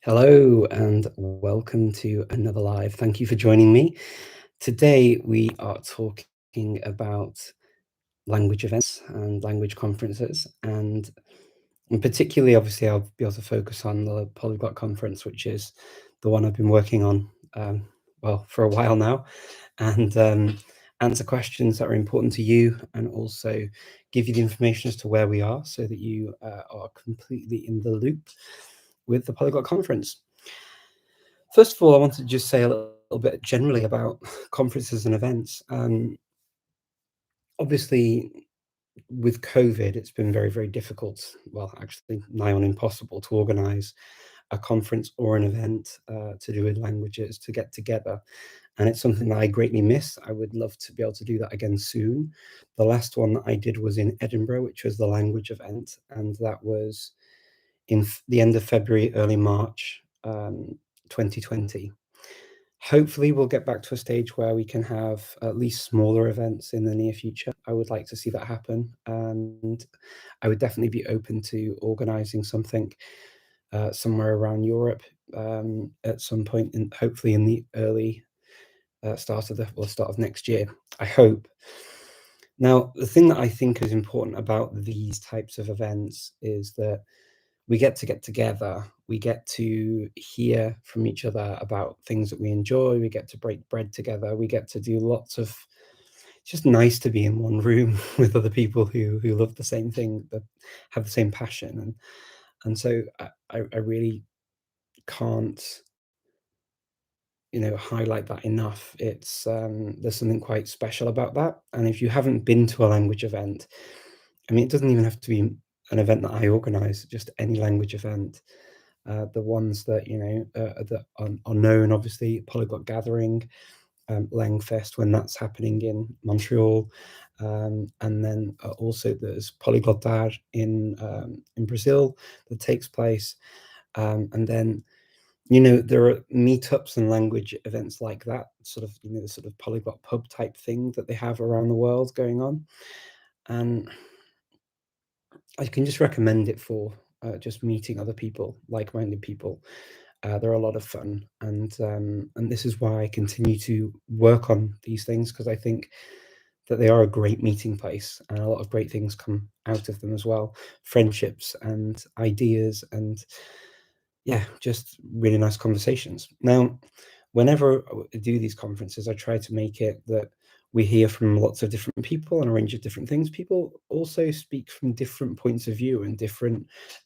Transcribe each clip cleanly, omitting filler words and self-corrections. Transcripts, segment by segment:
Hello and welcome to another live. Thank you for joining me. Today we are talking about language events and language conferences, and particularly, obviously, I'll be able to focus on the Polyglot Conference, which is the one I've been working on, for a while now, and answer questions that are important to you, and also give you the information as to where we are so that you are completely in the loop with the Polyglot Conference. First of all, I wanted to just say a little bit generally about conferences and events. Obviously, with COVID, it's been very, very difficult, well, actually nigh on impossible to organize a conference or an event to do with languages to get together. And it's something that I greatly miss. I would love to be able to do that again soon. The last one that I did was in Edinburgh, which was the language event. And that was in the end of February, early March, 2020. Hopefully, we'll get back to a stage where we can have at least smaller events in the near future. I would like to see that happen, and I would definitely be open to organising something somewhere around Europe at some point, hopefully in the early start of next year. I hope. Now, the thing that I think is important about these types of events is that we get together, we get to hear from each other about things that we enjoy, we get to break bread together, we get to do lots of, it's just nice to be in one room with other people who love the same thing, that have the same passion. And so I really can't, highlight that enough. It's there's something quite special about that. And if you haven't been to a language event, I mean, it doesn't even have to be an event that I organize, just any language event. The ones that that are known, obviously, Polyglot Gathering, Langfest when that's happening in Montreal, and then also there's Polyglot Dar in Brazil that takes place, and then there are meetups and language events like that, sort of the sort of polyglot pub type thing that they have around the world going on, and I can just recommend it for just meeting other people, like-minded people. They're a lot of fun, and this is why I continue to work on these things, because I think that they are a great meeting place, and a lot of great things come out of them as well, friendships and ideas, and yeah, just really nice conversations. Now, whenever I do these conferences, I try to make it that we hear from lots of different people and a range of different things. People also speak from different points of view and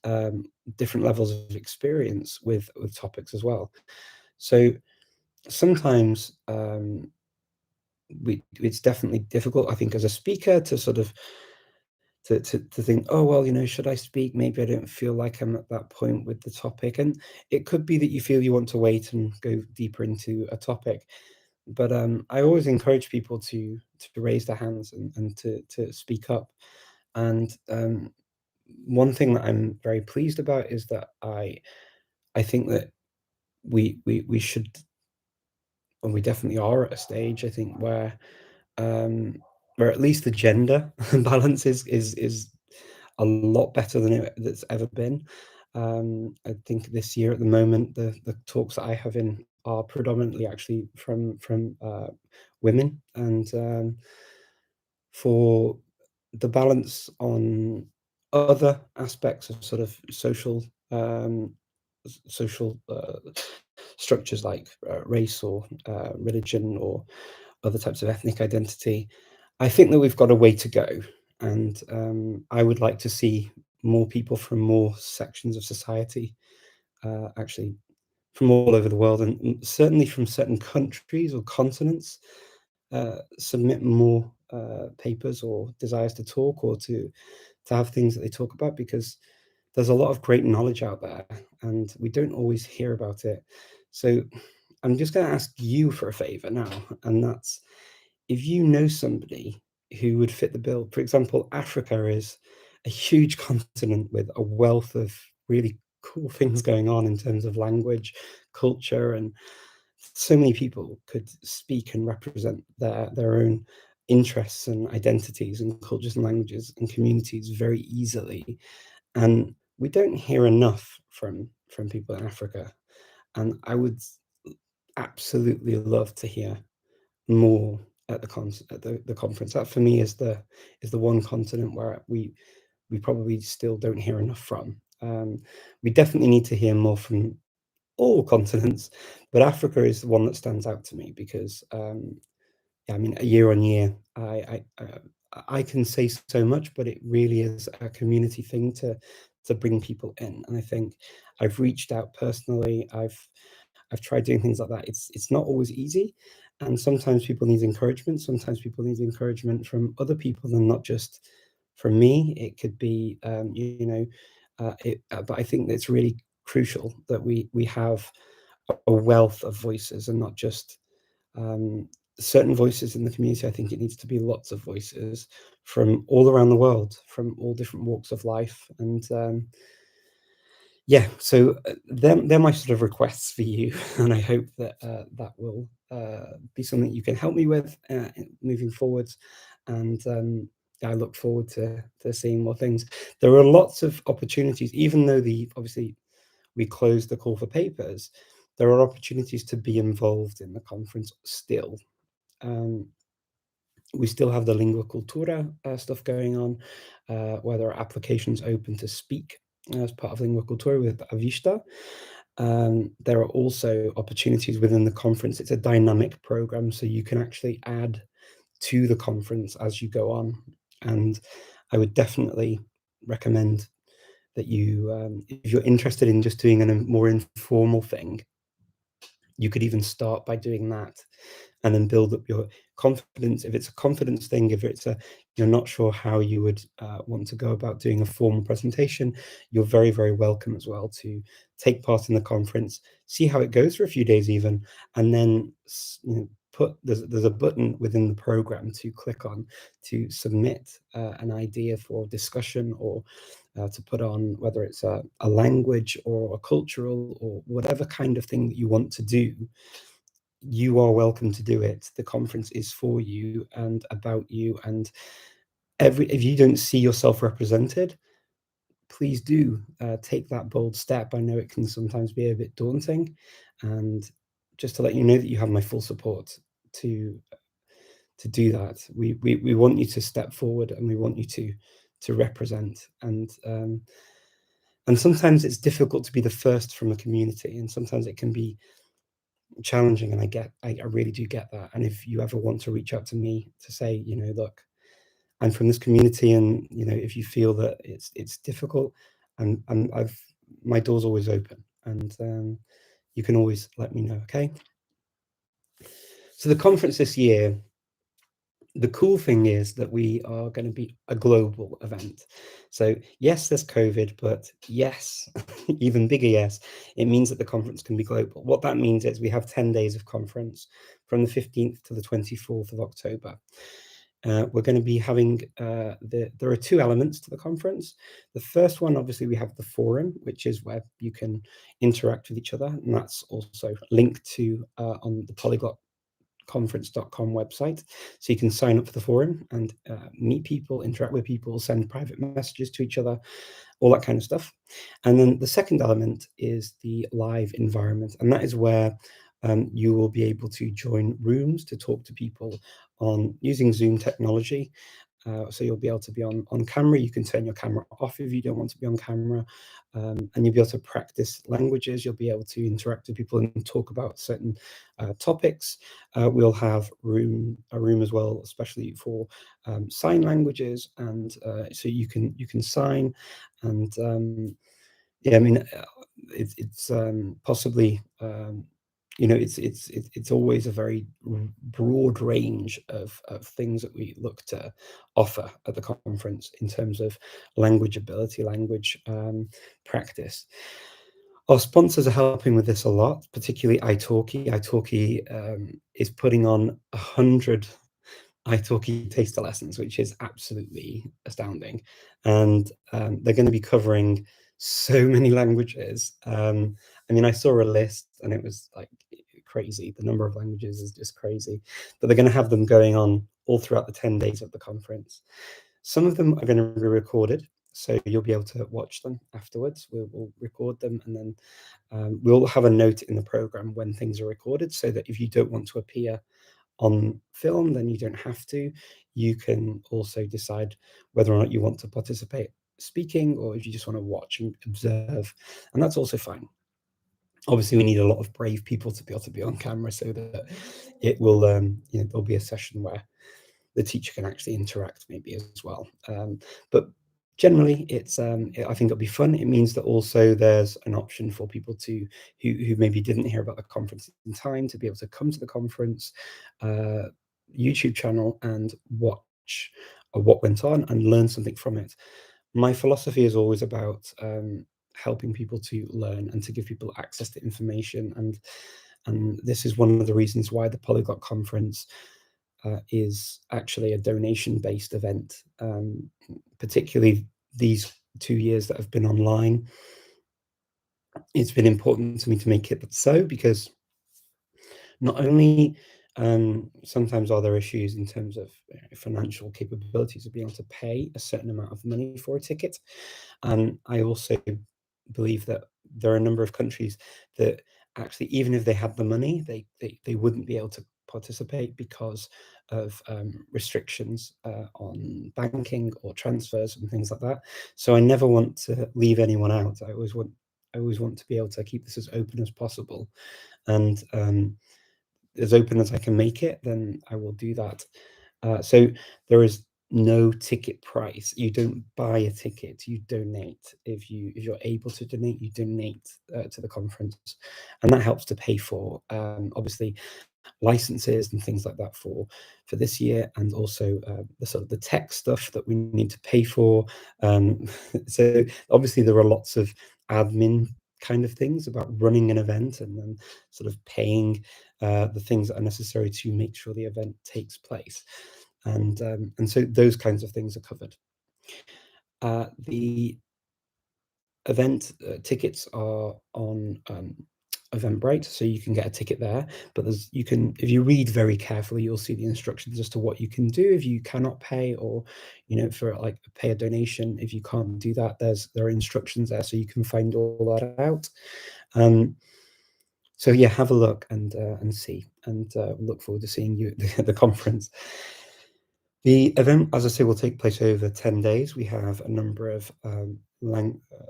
um, different levels of experience with topics as well. So sometimes it's definitely difficult, I think, as a speaker to sort of to think, oh well, should I speak? Maybe I don't feel like I'm at that point with the topic, and it could be that you feel you want to wait and go deeper into a topic. But I always encourage people to raise their hands and to speak up. And one thing that I'm very pleased about is that I think that we should, and we definitely are at a stage, I think, um, where at least the gender balance is a lot better than it's ever been. I think this year at the moment, the talks that I have in are predominantly actually from women, and for the balance on other aspects of sort of social structures like race or religion or other types of ethnic identity, I think that we've got a way to go. And I would like to see more people from more sections of society, actually from all over the world, and certainly from certain countries or continents, submit more papers or desires to talk, or to have things that they talk about, because there's a lot of great knowledge out there and we don't always hear about it. So I'm just going to ask you for a favor now, and that's, if you know somebody who would fit the bill. For example, Africa is a huge continent with a wealth of really cool things going on in terms of language, culture, and so many people could speak and represent their own interests and identities and cultures and languages and communities very easily. And we don't hear enough from people in Africa. and I would absolutely love to hear more at the conference. That for me is the one continent where we probably still don't hear enough from. We definitely need to hear more from all continents, but Africa is the one that stands out to me because yeah, I mean, year on year, I can say so much, but it really is a community thing to bring people in. And I think I've reached out personally. I've tried doing things like that. It's not always easy, and sometimes people need encouragement. Sometimes people need encouragement from other people and not just from me. It could be, but I think it's really crucial that we have a wealth of voices and not just um, certain voices in the community. I think it needs to be lots of voices from all around the world, from all different walks of life. And yeah, so they're my sort of requests for you, and I hope that that will be something you can help me with moving forwards. And I look forward to seeing more things. There are lots of opportunities, even though obviously we closed the call for papers. There are opportunities to be involved in the conference still. Um, we still have the lingua cultura stuff going on, where there are applications open to speak as part of lingua cultura with Avista. There are also opportunities within the conference. It's a dynamic program, so you can actually add to the conference as you go on. And I would definitely recommend that if you're interested in just doing a more informal thing, you could even start by doing that and then build up your confidence. If it's a confidence thing, if you're not sure how you would want to go about doing a formal presentation, you're very, very welcome as well to take part in the conference, see how it goes for a few days even, and then there's a button within the program to click on to submit an idea for discussion or to put on, whether it's a language or a cultural or whatever kind of thing that you want to do. You are welcome to do it. The conference is for you and about you. And if you don't see yourself represented, please do take that bold step. I know it can sometimes be a bit daunting, and just to let you know that you have my full support to do that. We want you to step forward, and we want you to represent. And sometimes it's difficult to be the first from a community, and sometimes it can be challenging, and I really do get that. And if you ever want to reach out to me to say, look, I'm from this community, and if you feel that it's difficult, and my door's always open, and you can always let me know. Okay. So the conference this year, the cool thing is that we are going to be a global event. So yes, there's COVID, but yes, even bigger yes, it means that the conference can be global. What that means is we have 10 days of conference from the 15th to the 24th of October. We're going to be having, there are two elements to the conference. The first one, obviously, we have the forum, which is where you can interact with each other. And that's also linked to on the Polyglot conference.com website, so you can sign up for the forum and meet people, interact with people, send private messages to each other, all that kind of stuff. And then the second element is the live environment, and that is where you will be able to join rooms to talk to people on using Zoom technology. So you'll be able to be on camera. You can turn your camera off if you don't want to be on camera, and you'll be able to practice languages. You'll be able to interact with people and talk about certain topics. We'll have a room as well, especially for sign languages, and so you can sign. And yeah, I mean, it's possibly. It's always a very broad range of things that we look to offer at the conference in terms of language ability, language practice. Our sponsors are helping with this a lot, particularly italki. Italki is putting on 100 italki taster lessons, which is absolutely astounding. And they're going to be covering so many languages. I mean, I saw a list and it was like crazy. The number of languages is just crazy. But they're going to have them going on all throughout the 10 days of the conference. Some of them are going to be recorded. so you'll be able to watch them afterwards. We'll record them, and then we'll have a note in the program when things are recorded, so that if you don't want to appear on film, then you don't have to. You can also decide whether or not you want to participate speaking, or if you just want to watch and observe, and that's also fine. Obviously, we need a lot of brave people to be able to be on camera, so that it will, there'll be a session where the teacher can actually interact maybe as well. But generally, I think it'll be fun. It means that also there's an option for people who maybe didn't hear about the conference in time to be able to come to the conference YouTube channel and watch what went on and learn something from it. My philosophy is always about helping people to learn and to give people access to information, and this is one of the reasons why the Polyglot Conference is actually a donation-based event, particularly these 2 years that have been online. It's been important to me to make it so, because not only sometimes are there issues in terms of financial capabilities of being able to pay a certain amount of money for a ticket, I also believe that there are a number of countries that actually, even if they had the money, they wouldn't be able to participate because of restrictions on banking or transfers and things like that. So I never want to leave anyone out. I always want to be able to keep this as open as possible, and as open as I can make it, then I will do that. So there is no ticket price. You don't buy a ticket, you donate. If you're able to donate, you donate to the conference, and that helps to pay for obviously licenses and things like that for this year, and also the sort of the tech stuff that we need to pay for. So obviously there are lots of admin kind of things about running an event, and then sort of paying the things that are necessary to make sure the event takes place, and so those kinds of things are covered. The event tickets are on Eventbrite, so you can get a ticket there. But if you read very carefully, you'll see the instructions as to what you can do if you cannot pay, or for like pay a donation. If you can't do that, there are instructions there, so you can find all that out. So yeah, have a look and see, and look forward to seeing you at the conference. The event, as I say, will take place over 10 days. We have a number of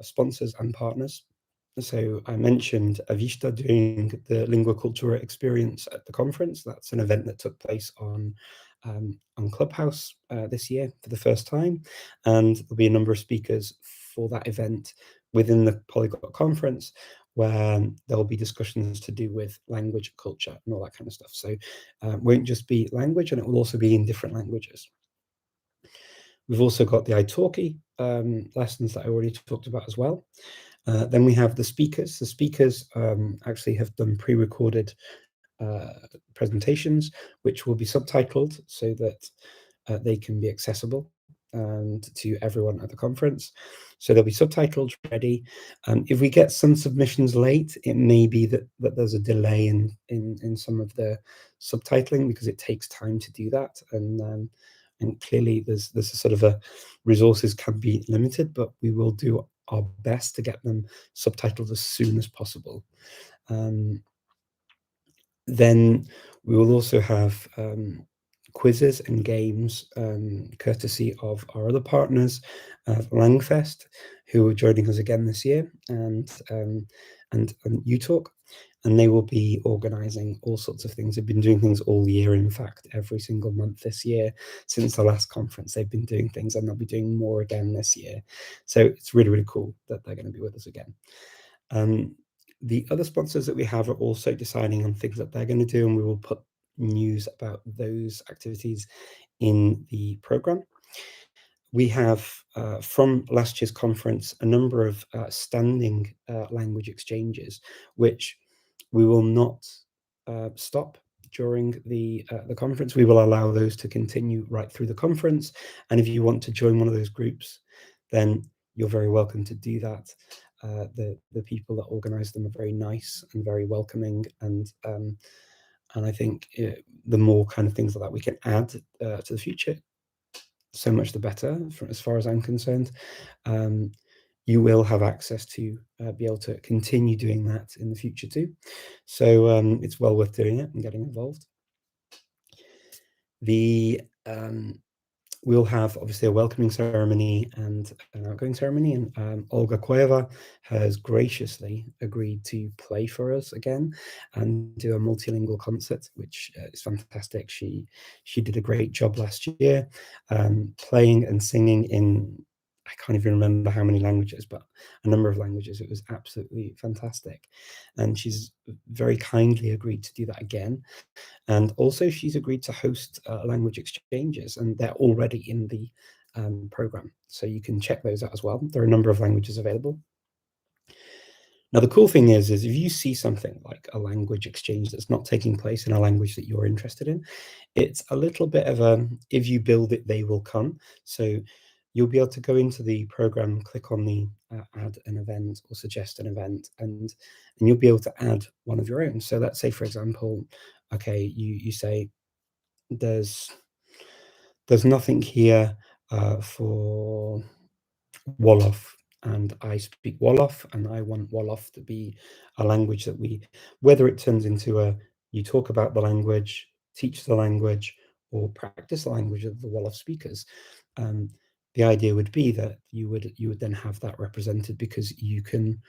sponsors and partners. So I mentioned Avista doing the Lingua Cultura experience at the conference. That's an event that took place on Clubhouse this year for the first time, and there'll be a number of speakers for that event within the Polyglot Conference, where there will be discussions to do with language, culture, and all that kind of stuff. So it won't just be language, and it will also be in different languages. We've also got the italki lessons that I already talked about as well. Then we have the speakers. The speakers actually have done pre-recorded presentations, which will be subtitled so that they can be accessible and to everyone at the conference. So they'll be subtitled, ready. If we get some submissions late, it may be that there's a delay in some of the subtitling, because it takes time to do that, and clearly there's a sort of a resources can be limited, but we will do our best to get them subtitled as soon as possible. Then we will also have quizzes and games, courtesy of our other partners, Langfest, who are joining us again this year, and UTalk, and they will be organising all sorts of things. They've been doing things all year. In fact, every single month this year, since the last conference, they've been doing things, and they'll be doing more again this year. So it's really, really cool that they're going to be with us again. The other sponsors that we have are also deciding on things that they're going to do, and we will put news about those activities in the program. We have, from last year's conference, a number of standing language exchanges, which we will not stop during the conference. We will allow those to continue right through the conference, and if you want to join one of those groups, then you're very welcome to do that. The people that organise them are very nice and very welcoming, and I think the more kind of things like that we can add to the future, so much the better, as far as I'm concerned. You will have access to be able to continue doing that in the future too. So it's well worth doing it and getting involved. We'll have obviously a welcoming ceremony and an outgoing ceremony, and Olga Koeva has graciously agreed to play for us again and do a multilingual concert, which is fantastic. She did a great job last year, playing and singing in, I can't even remember how many languages, but a number of languages. It was absolutely fantastic, and she's very kindly agreed to do that again. And also, she's agreed to host language exchanges, and they're already in the program. So you can check those out as well. There are a number of languages available. Now, the cool thing is if you see something like a language exchange that's not taking place in a language that you're interested in, it's a little bit of a, if you build it, they will come. So you'll be able to go into the program, click on the add an event or suggest an event, and you'll be able to add one of your own. So let's say, for example, okay, you say there's nothing here for Wolof, and I speak Wolof, and I want Wolof to be a language that whether it turns into you talk about the language, teach the language, or practice the language of the Wolof speakers. The idea would be that you would then have that represented, because you can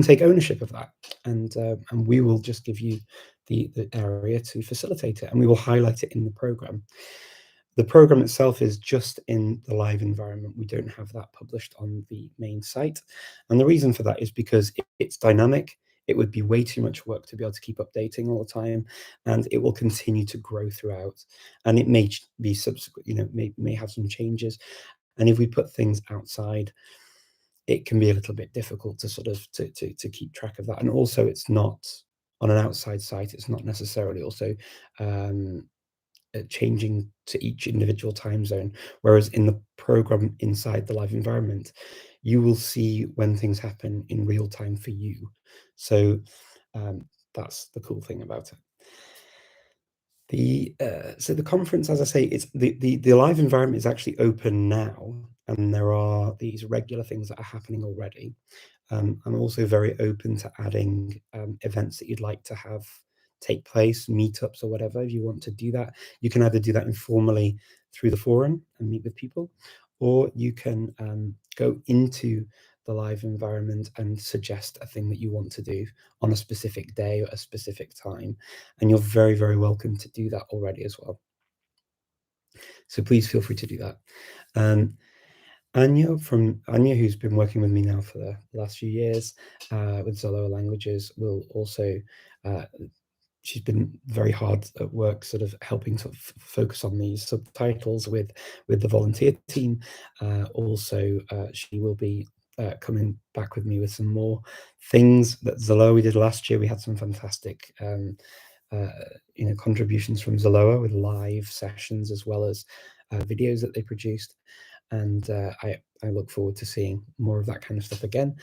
take ownership of that, and we will just give you the area to facilitate it, and we will highlight it in the program. The program itself is just in the live environment. We don't have that published on the main site. And the reason for that is because it's dynamic. It would be way too much work to be able to keep updating all the time, and it will continue to grow throughout. And it may be subsequent, may have some changes. And if we put things outside, it can be a little bit difficult to sort of to keep track of that. And also, it's not on an outside site. It's not necessarily also changing to each individual time zone, whereas in the program inside the live environment, you will see when things happen in real time for you. So that's the cool thing about it. So the conference, as I say, it's the live environment is actually open now, and there are these regular things that are happening already. I'm also very open to adding events that you'd like to have take place, meetups or whatever. If you want to do that, you can either do that informally through the forum and meet with people, or you can go into the live environment and suggest a thing that you want to do on a specific day or a specific time. And you're very, very welcome to do that already as well. So please feel free to do that. Anya, who's been working with me now for the last few years with Zoloa languages, will also, she's been very hard at work sort of helping to focus on these subtitles with the volunteer team. Also, she will be coming back with me with some more things that Zoloa we did last year. We had some fantastic contributions from Zoloa with live sessions as well as videos that they produced. And I look forward to seeing more of that kind of stuff again.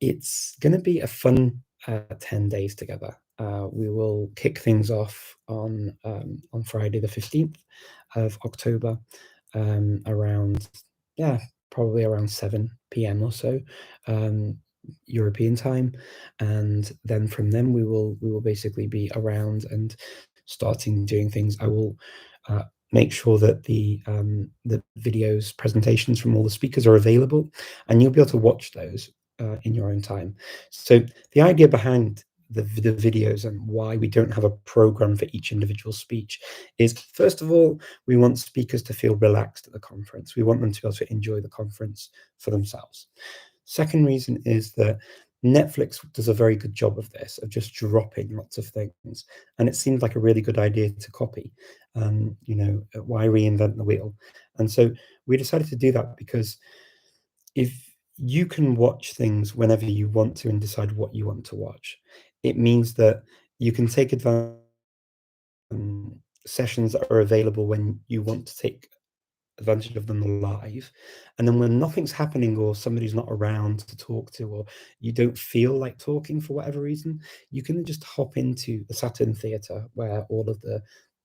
It's going to be a fun 10 days together. We will kick things off on Friday the 15th of October around, probably around 7 p.m. or so European time, and then from then we will basically be around and starting doing things. I will make sure that the videos, presentations from all the speakers are available, and you'll be able to watch those in your own time. So the idea behind the videos and why we don't have a program for each individual speech is, first of all, we want speakers to feel relaxed at the conference. We want them to be able to enjoy the conference for themselves. Second reason is that Netflix does a very good job of this, of just dropping lots of things. And it seemed like a really good idea to copy. Why reinvent the wheel? And so we decided to do that because if you can watch things whenever you want to and decide what you want to watch, it means that you can take advantage of sessions that are available when you want to take advantage of them live, and then when nothing's happening or somebody's not around to talk to, or you don't feel like talking for whatever reason, you can just hop into the Saturn Theatre where all of the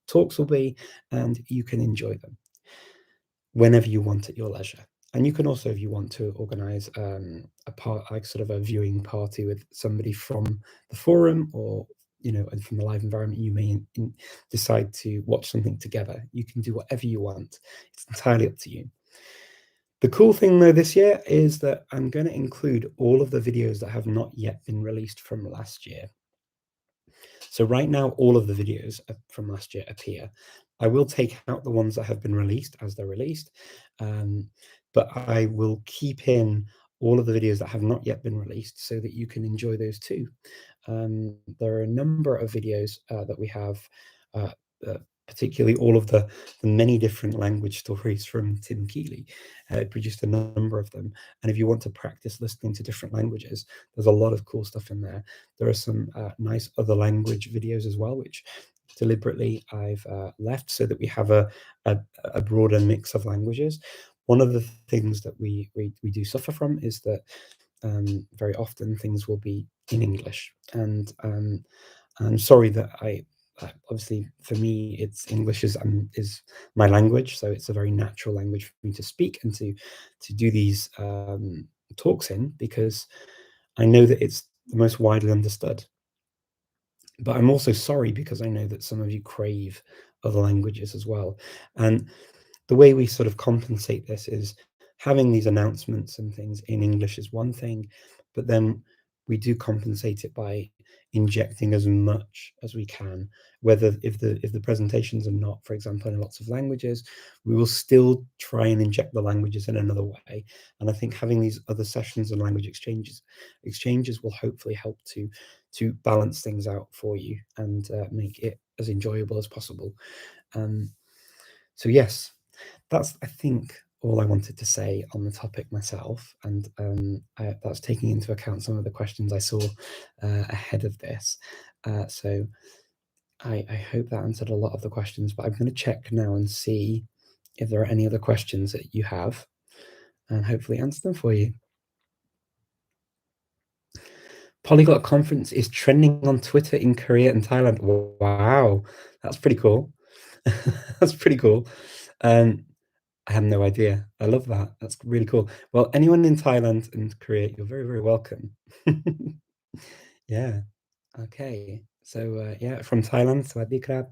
talks will be, and you can enjoy them. whenever you want at your leisure. And you can also, if you want to, organize like sort of a viewing party with somebody from the forum, or and from the live environment, you may decide to watch something together. You can do whatever you want. It's entirely up to you. The cool thing though this year is that I'm going to include all of the videos that have not yet been released from last year. So right now, all of the videos from last year appear. I will take out the ones that have been released as they're released, but I will keep in all of the videos that have not yet been released so that you can enjoy those too. There are a number of videos that we have, particularly all of the many different language stories from Tim Keeley. Produced a number of them. And if you want to practice listening to different languages, there's a lot of cool stuff in there. There are some nice other language videos as well, which deliberately I've left so that we have a broader mix of languages. One of the things that we do suffer from is that very often things will be in English, and I'm sorry that obviously for me English is my language, so it's a very natural language for me to speak and to do these talks in, because I know that it's the most widely understood. But I'm also sorry because I know that some of you crave other languages as well. And the way we sort of compensate this is having these announcements and things in English is one thing, but then we do compensate it by injecting as much as we can. Whether if the presentations are not, for example, in lots of languages, we will still try and inject the languages in another way. And I think having these other sessions and language exchanges will hopefully help to balance things out for you and make it as enjoyable as possible. So yes, that's, I think, all I wanted to say on the topic myself, and that's taking into account some of the questions I saw ahead of this. So I hope that answered a lot of the questions, but I'm going to check now and see if there are any other questions that you have, and hopefully answer them for you. Polyglot Conference is trending on Twitter in Korea and Thailand. Wow, that's pretty cool. That's pretty cool. I have no idea. I love that. That's really cool. Well, anyone in Thailand and Korea, you're very, very welcome. Yeah. Okay. So yeah, from Thailand, Sawadee krap,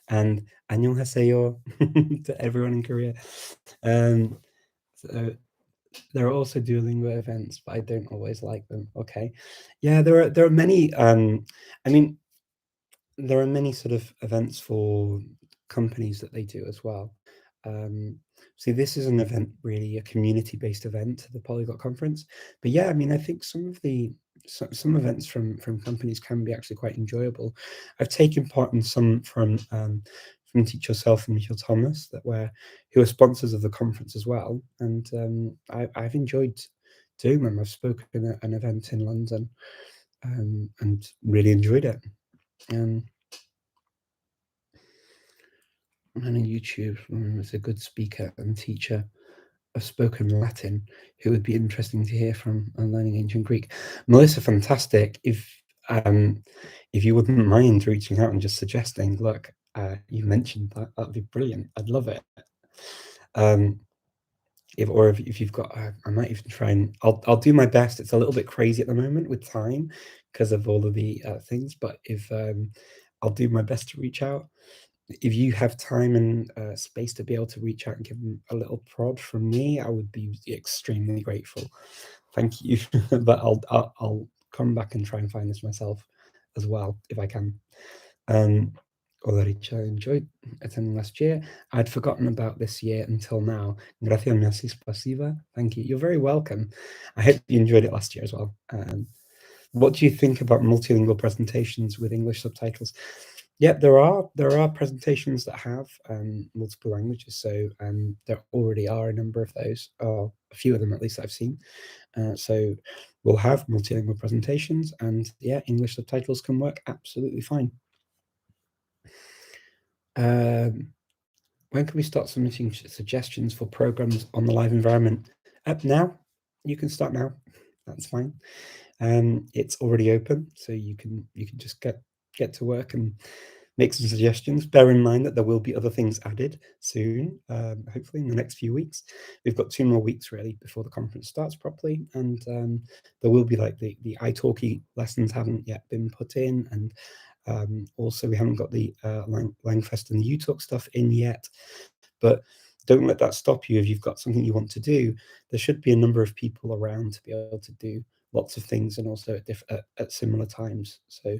and annyeonghaseyo to everyone in Korea. So there are also Duolingo events, but I don't always like them. Okay. Yeah, there are many. I mean, there are many sort of events for companies that they do as well. See, this is an event, really a community-based event, the Polyglot Conference. But yeah, I mean, I think some events from companies can be actually quite enjoyable. I've taken part in some from Teach Yourself and Michael Thomas who are sponsors of the conference as well, and I've enjoyed doing them. I've spoken at an event in London and really enjoyed it. And on YouTube is a good speaker and teacher of spoken Latin who would be interesting to hear from on learning ancient Greek. Melissa, fantastic. If you wouldn't mind reaching out and just suggesting, look, you mentioned that'd be brilliant. I'd love it. If you've got, I might even try and I'll do my best. It's a little bit crazy at the moment with time because of all of the things, but if I'll do my best to reach out. If you have time and space to be able to reach out and give them a little prod from me, I would be extremely grateful. Thank you. But I'll come back and try and find this myself as well if I can. Ulrich, I enjoyed attending last year. I'd forgotten about this year until now. Gracias, merci, spasiba. Thank you. You're very welcome. I hope you enjoyed it last year as well. What do you think about multilingual presentations with English subtitles? Yeah, there are presentations that have multiple languages. So there already are a number of those, or a few of them at least I've seen. So we'll have multilingual presentations, and yeah, English subtitles can work absolutely fine. When can we start submitting suggestions for programs on the live environment? Now, you can start now. That's fine. It's already open, so you can just get to work and make some suggestions. Bear in mind that there will be other things added soon, hopefully in the next few weeks. We've got 2 more weeks really before the conference starts properly, and there will be like the italki lessons haven't yet been put in, and also we haven't got the Langfest and the UTalk stuff in yet. But don't let that stop you. If you've got something you want to do, there should be a number of people around to be able to do lots of things, and also at similar times. So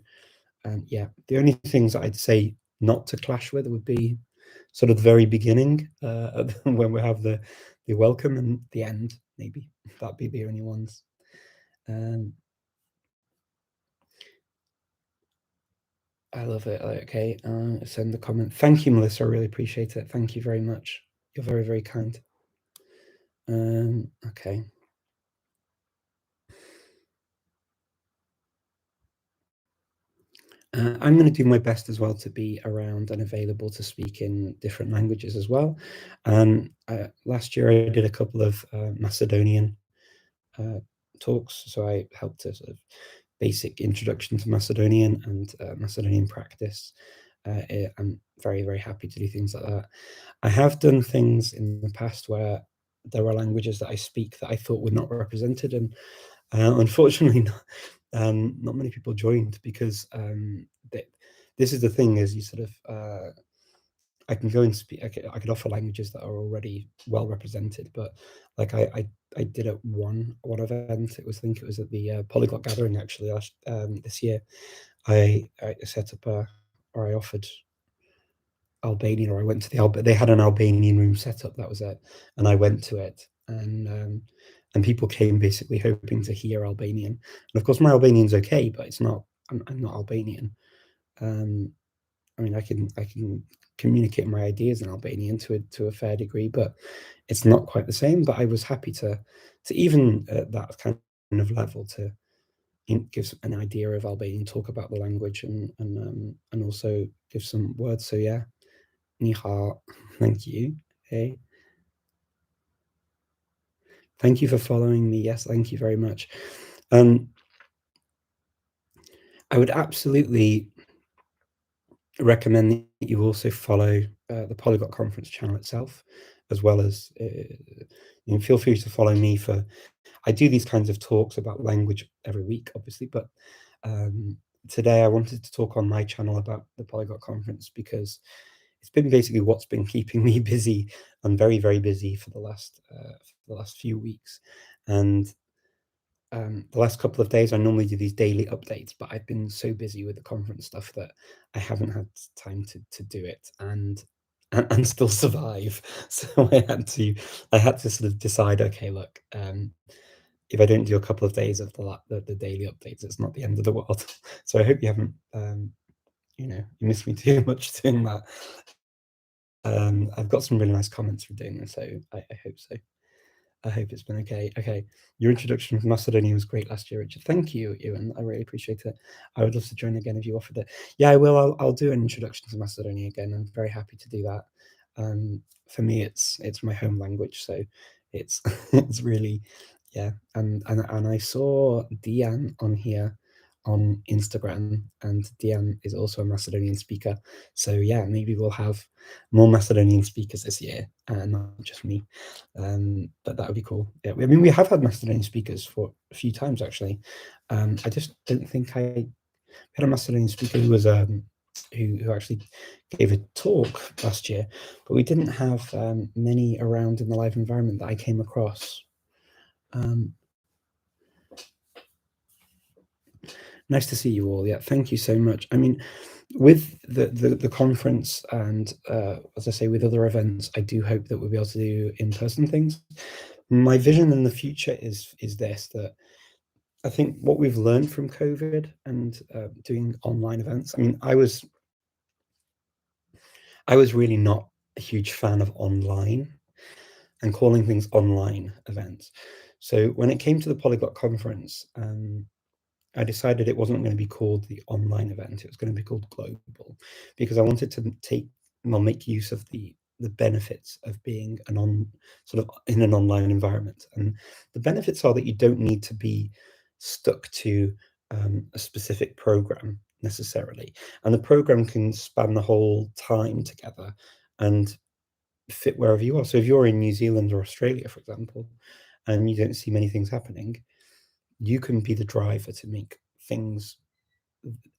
yeah, the only things I'd say not to clash with would be sort of the very beginning, when we have the welcome, and the end, maybe. That'd be the only ones. I love it. Okay, send the comment. Thank you, Melissa. I really appreciate it. Thank you very much. You're very, very kind. Okay. I'm going to do my best as well to be around and available to speak in different languages as well. Last year I did a couple of Macedonian talks, so I helped a sort of basic introduction to Macedonian and Macedonian practice. I'm very, very happy to do things like that. I have done things in the past where there are languages that I speak that I thought were not represented, and unfortunately, not many people joined, because this is the thing: is you sort of I can go and speak. I could offer languages that are already well represented, but like I did at one event. I think it was at the Polyglot Gathering actually this year. I set up or I offered Albanian, or I went to they had an Albanian room set up. That was it, and I went to it, and people came basically hoping to hear Albanian. And of course, my Albanian's okay, but it's not. I'm not Albanian. I mean, I can communicate my ideas in Albanian to a fair degree, but it's not quite the same. But I was happy to even at that kind of level to give an idea of Albanian, talk about the language, and also give some words. So yeah, ni hao, thank you. Hey, thank you for following me. Yes, thank you very much. I would absolutely recommend that you also follow the Polyglot Conference channel itself, as well as feel free to follow me for. I do these kinds of talks about language every week, obviously, but today I wanted to talk on my channel about the Polyglot Conference, because it's been basically what's been keeping me busy. I'm very, very busy for the last few weeks, and the last couple of days I normally do these daily updates, but I've been so busy with the conference stuff that I haven't had time to do it and still survive. So I had to sort of decide, okay, look, if I don't do a couple of days of the daily updates, it's not the end of the world. So I hope you haven't you missed me too much doing that. I've got some really nice comments from doing this, so I hope so. I hope it's been okay. Okay, your introduction to Macedonia was great last year, Richard. Thank you, Ewan. I really appreciate it. I would love to join again if you offered it. Yeah, I will. I'll do an introduction to Macedonia again. I'm very happy to do that. For me, it's my home language, so it's it's really, yeah. And I saw Diane on here on Instagram, and Diane is also a Macedonian speaker. So yeah, maybe we'll have more Macedonian speakers this year, and not just me. But that would be cool. Yeah, I mean, we have had Macedonian speakers for a few times actually. I just don't think I had a Macedonian speaker who was who actually gave a talk last year, but we didn't have many around in the live environment that I came across. Nice to see you all. Yeah, thank you so much. I mean, with the conference, and as I say, with other events, I do hope that we'll be able to do in-person things. My vision in the future is this, that I think what we've learned from COVID and doing online events. I mean, I was really not a huge fan of online and calling things online events. So when it came to the Polyglot Conference, I decided it wasn't going to be called the online event. It was going to be called Global, because I wanted to make use of the benefits of being sort of in an online environment. And the benefits are that you don't need to be stuck to a specific program. necessarily, and the program can span the whole time together and fit wherever you are. So if you're in New Zealand or Australia, for example, and you don't see many things happening, you can be the driver to make things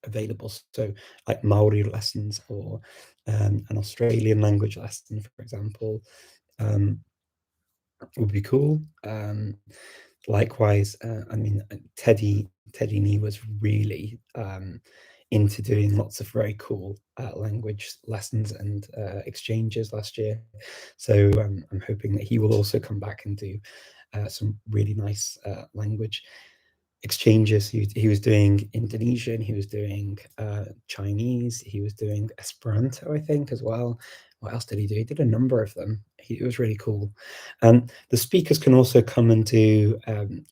available. So like Maori lessons or an Australian language lesson, for example, would be cool. Likewise, I mean, Teddy Nee was really into doing lots of very cool language lessons and exchanges last year. So I'm hoping that he will also come back and do some really nice language exchanges. He was doing Indonesian, he was doing Chinese, he was doing Esperanto, I think, as well. What else did he do? He did a number of them. It was really cool. The speakers can also come and do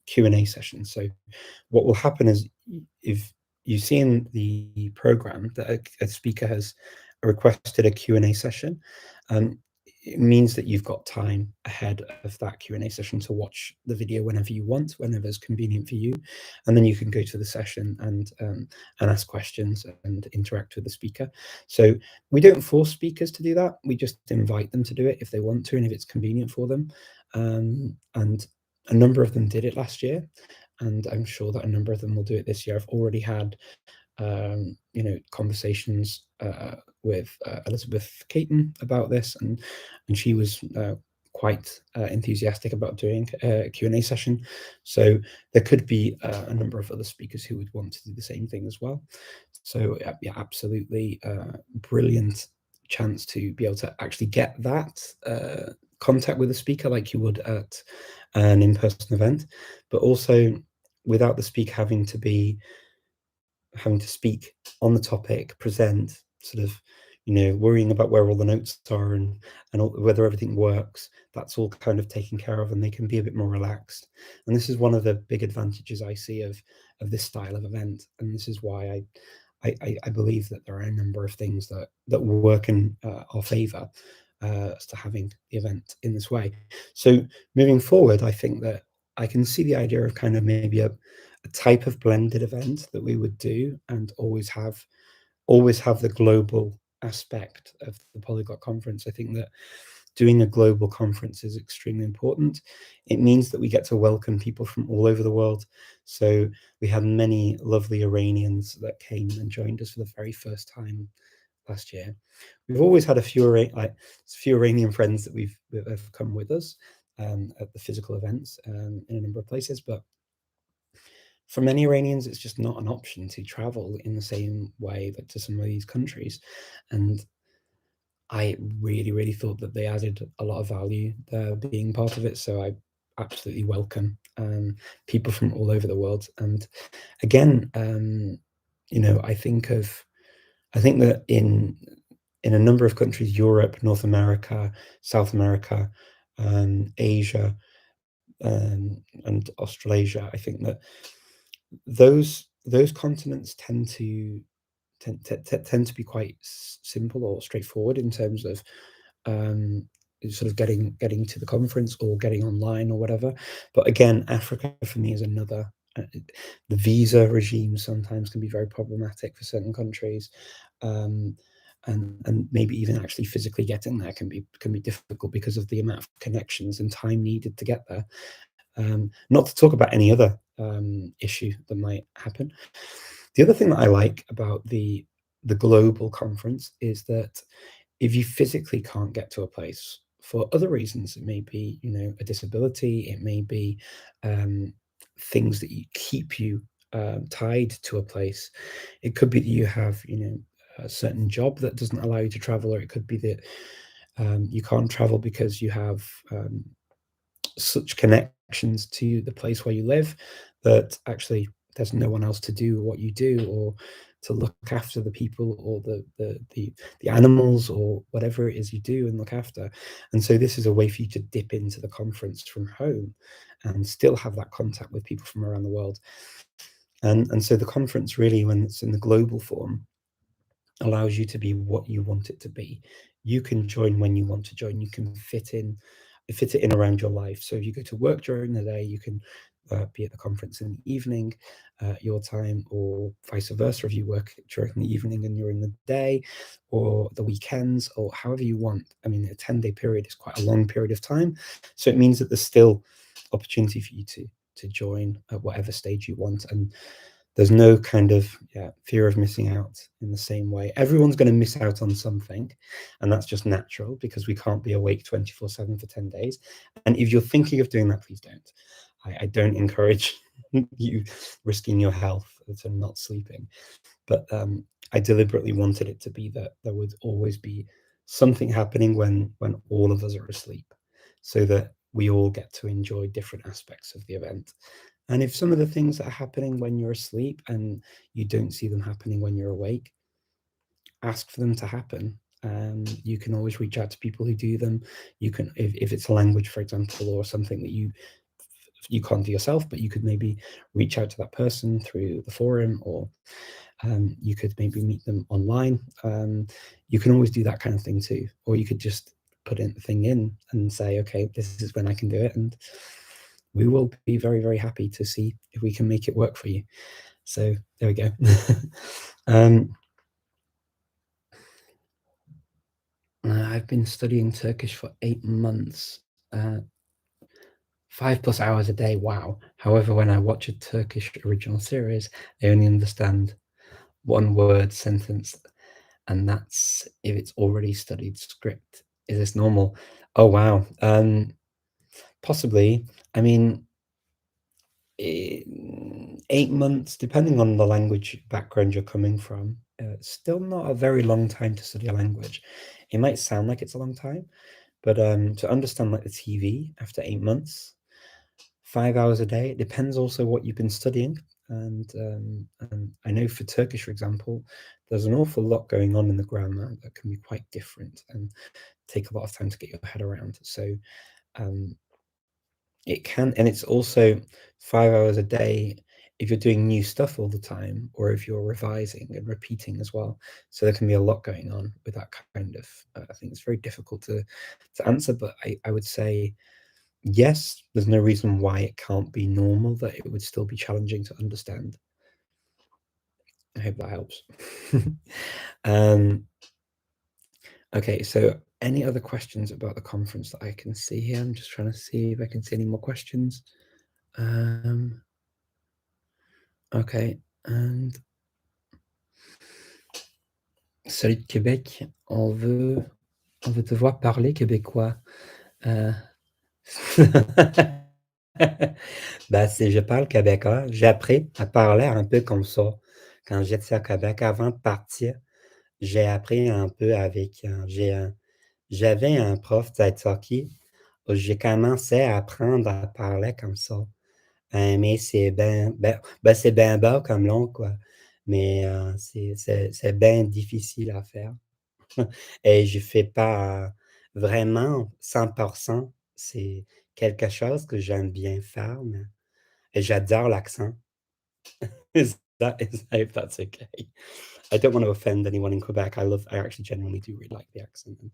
Q&A sessions. So what will happen is, if you see in the program that a speaker has requested a Q&A session, it means that you've got time ahead of that Q&A session to watch the video whenever you want, whenever it's convenient for you, and then you can go to the session and ask questions and interact with the speaker. So we don't force speakers to do that. We just invite them to do it if they want to and if it's convenient for them. And a number of them did it last year, and I'm sure that a number of them will do it this year. I've already had conversations with Elizabeth Caton about this, and she was quite enthusiastic about doing a Q&A session. So there could be a number of other speakers who would want to do the same thing as well. So yeah, absolutely brilliant chance to be able to actually get that contact with the speaker like you would at an in-person event, but also without the speaker having to speak on the topic, present, sort of, worrying about where all the notes are and whether everything works. That's all kind of taken care of, and they can be a bit more relaxed. And this is one of the big advantages I see of this style of event, and this is why I believe that there are a number of things that work in our favour as to having the event in this way. So moving forward, I think that I can see the idea of kind of maybe a type of blended event that we would do, and always have the global aspect of the Polyglot Conference. I think that doing a global conference is extremely important. It means that we get to welcome people from all over the world. So we had many lovely Iranians that came and joined us for the very first time last year. We've always had a few Iranian friends that have come with us at the physical events in a number of places, but for many Iranians, it's just not an option to travel in the same way that to some of these countries. And I really, really thought that they added a lot of value being part of it. So I absolutely welcome people from all over the world. And again, I think that in a number of countries, Europe, North America, South America, Asia, and Australasia, I think that those continents tend to be quite simple or straightforward in terms of sort of getting to the conference or getting online or whatever. But again, Africa for me is another. The visa regime sometimes can be very problematic for certain countries, and maybe even actually physically getting there can be difficult because of the amount of connections and time needed to get there. Not to talk about any other issue that might happen. The other thing that I like about the global conference is that if you physically can't get to a place for other reasons, it may be a disability, it may be things that keep you tied to a place. It could be that you have a certain job that doesn't allow you to travel, or it could be that you can't travel because you have such connections to the place where you live that actually there's no one else to do what you do, or to look after the people or the animals or whatever it is you do and look after. And so this is a way for you to dip into the conference from home and still have that contact with people from around the world. And so the conference really, when it's in the global form, allows you to be what you want it to be. You can join when you want to join. You can fit it in around your life. So if you go to work during the day, you can be at the conference in the evening, your time, or vice versa, if you work during the evening and you're in the day, or the weekends, or however you want. I mean, a 10-day period is quite a long period of time, so it means that there's still opportunity for you to join at whatever stage you want, and there's no kind of fear of missing out in the same way. Everyone's going to miss out on something, and that's just natural because we can't be awake 24/7 for 10 days. And if you're thinking of doing that, please don't. I don't encourage you risking your health to not sleeping, but I deliberately wanted it to be that there would always be something happening when all of us are asleep, so that we all get to enjoy different aspects of the event. And if some of the things that are happening when you're asleep and you don't see them happening when you're awake, ask for them to happen. You can always reach out to people who do them. You can, if it's a language, for example, or something that you can't do yourself, but you could maybe reach out to that person through the forum, or you could maybe meet them online. You can always do that kind of thing too. Or you could just put in the thing in and say, okay, this is when I can do it. And we will be very, very happy to see if we can make it work for you. So there we go. I've been studying Turkish for 8 months, 5+ hours a day. Wow. However, when I watch a Turkish original series, I only understand one word sentence, and that's if it's already studied script. Is this normal? Oh, wow. Possibly. I mean, 8 months, depending on the language background you're coming from, still not a very long time to study a language. It might sound like it's a long time, but to understand like the TV after 8 months, 5 hours a day, it depends also what you've been studying. And I know for Turkish, for example, there's an awful lot going on in the grammar that can be quite different and take a lot of time to get your head around. So it can, and it's also 5 hours a day if you're doing new stuff all the time, or if you're revising and repeating as well. So there can be a lot going on with that kind of I think it's very difficult to answer, but I would say yes, there's no reason why it can't be normal, that it would still be challenging to understand. I hope that helps. Okay, so any other questions about the conference that I can see here? I'm just trying to see if I can see any more questions. Okay, and salut de Québec, on veut te voir parler québécois. Ben, si je parle québécois, j'ai appris à parler un peu comme ça quand j'étais au Québec. Avant de partir, j'ai appris un peu avec, j'avais un prof d'italki où j'ai commencé à apprendre à parler comme ça. Mais c'est bien beau comme langue, quoi. Mais c'est bien difficile à faire. Et je fais pas vraiment 100%. C'est quelque chose que j'aime bien faire, mais et j'adore l'accent. If that's okay. I don't want to offend anyone in Quebec. I actually genuinely do really like the accent. And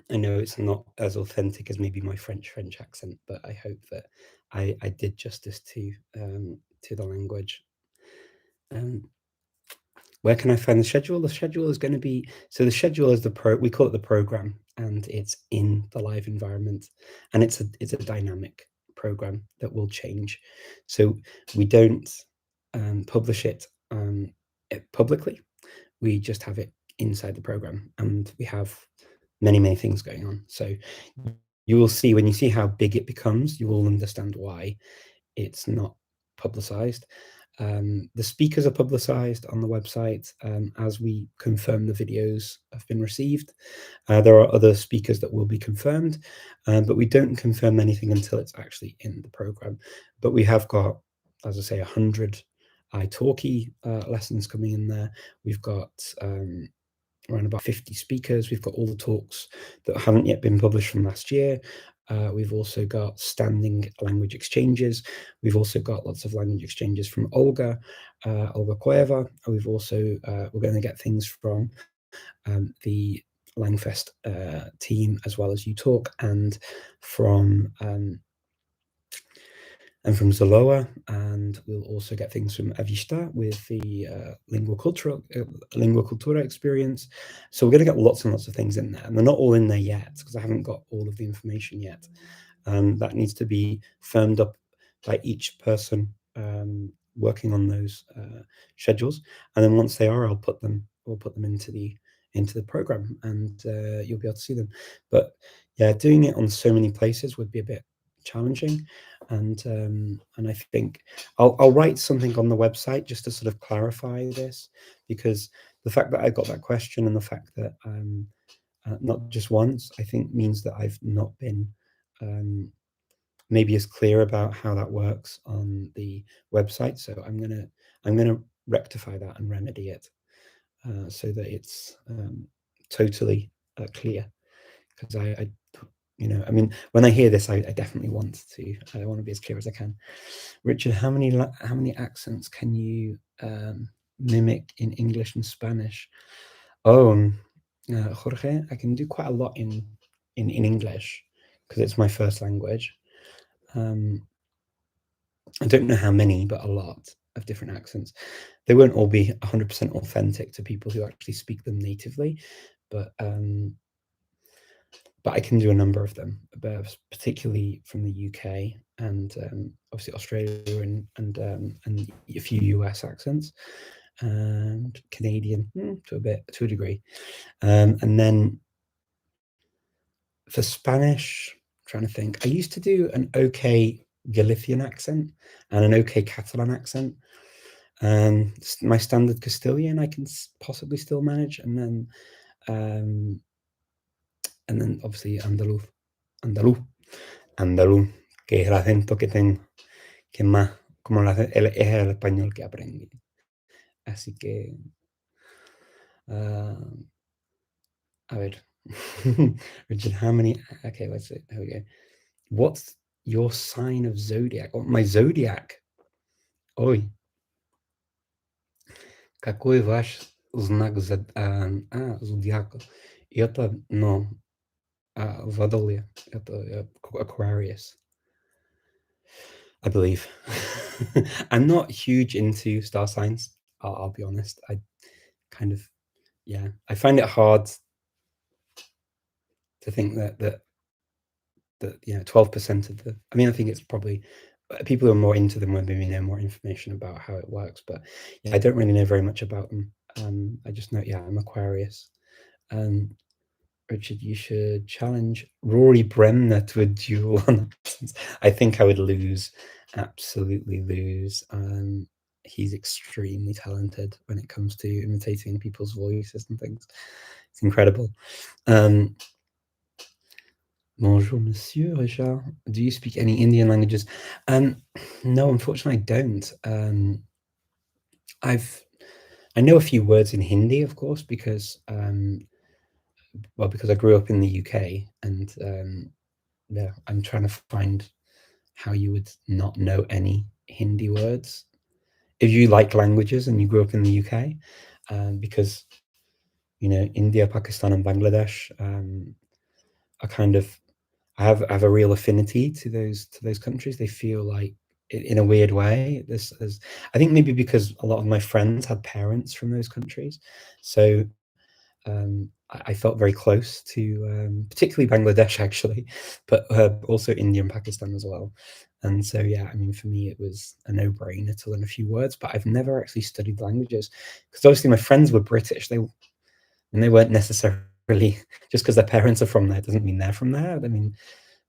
I know it's not as authentic as maybe my French accent, but I hope that I did justice to the language. Where can I find the schedule? The schedule is going to be, so the schedule is we call it the program, and it's in the live environment, and it's a dynamic program that will change. So we don't publish it publicly. We just have it inside the program, and we have many, many things going on. So you will see, when you see how big it becomes, you will understand why it's not publicized. The speakers are publicized on the website as we confirm the videos have been received. There are other speakers that will be confirmed, but we don't confirm anything until it's actually in the program. But we have got, as I say, 100 italki lessons coming in there. We've got around about 50 speakers. We've got all the talks that haven't yet been published from last year. We've also got standing language exchanges. We've also got lots of language exchanges from Olga Cueva. We've also, we're going to get things from the Langfest team, as well as UTalk, and from and from Zaloa, and we'll also get things from Avista with the lingua cultura experience. So we're going to get lots and lots of things in there, and they're not all in there yet because I haven't got all of the information yet. That needs to be firmed up by each person working on those schedules, and then once they are, we'll put them into the program, and you'll be able to see them. But yeah, doing it on so many places would be a bit challenging, and I think I'll write something on the website just to sort of clarify this, because the fact that I got that question and the fact that not just once, I think means that I've not been maybe as clear about how that works on the website. So I'm gonna rectify that and remedy it so that it's totally clear. Because I, you know, I mean, when I hear this, I definitely want to be as clear as I can. Richard, how many accents can you mimic in English and Spanish? Oh, Jorge, I can do quite a lot in English because it's my first language. I don't know how many, but a lot of different accents. They won't all be 100% authentic to people who actually speak them natively, but I can do a number of them, particularly from the UK and obviously Australia and a few US accents, and Canadian to a degree, and then for Spanish, I'm trying to think. I used to do an okay Galician accent and an okay Catalan accent. My standard Castilian I can possibly still manage, and then obviously Andaluz, que es el acento que tengo, que más como es el español que aprendí. Así que, a ver, Richard, how many? Okay, let's see. Here we go. What's your sign of zodiac? Oh, my zodiac. Oi. Какой ваш знак зодиака? Это, no, Водолей. Это Aquarius, I believe. I'm not huge into star signs. I'll be honest. I kind of, yeah, I find it hard to think that 12% of the. I mean, I think it's probably people who are more into them when maybe know more information about how it works. But yeah, I don't really know very much about them. I just know, yeah, I'm Aquarius. Richard, you should challenge Rory Bremner to a duel on accents. I think I would lose, absolutely lose. He's extremely talented when it comes to imitating people's voices and things. It's incredible. Bonjour, Monsieur Richard. Do you speak any Indian languages? No, unfortunately, I don't. I know a few words in Hindi, of course, because because I grew up in the UK, and yeah, I'm trying to find how you would not know any Hindi words if you like languages and you grew up in the UK, because India, Pakistan, and Bangladesh are kind of I have a real affinity to those countries. They feel like in a weird way. There's I think maybe because a lot of my friends had parents from those countries, so I felt very close to particularly Bangladesh actually, but also India and Pakistan as well. And so yeah, I mean for me it was a no-brainer to learn a few words, but I've never actually studied languages because obviously my friends were British. They weren't necessarily just because their parents are from there doesn't mean they're from there. I mean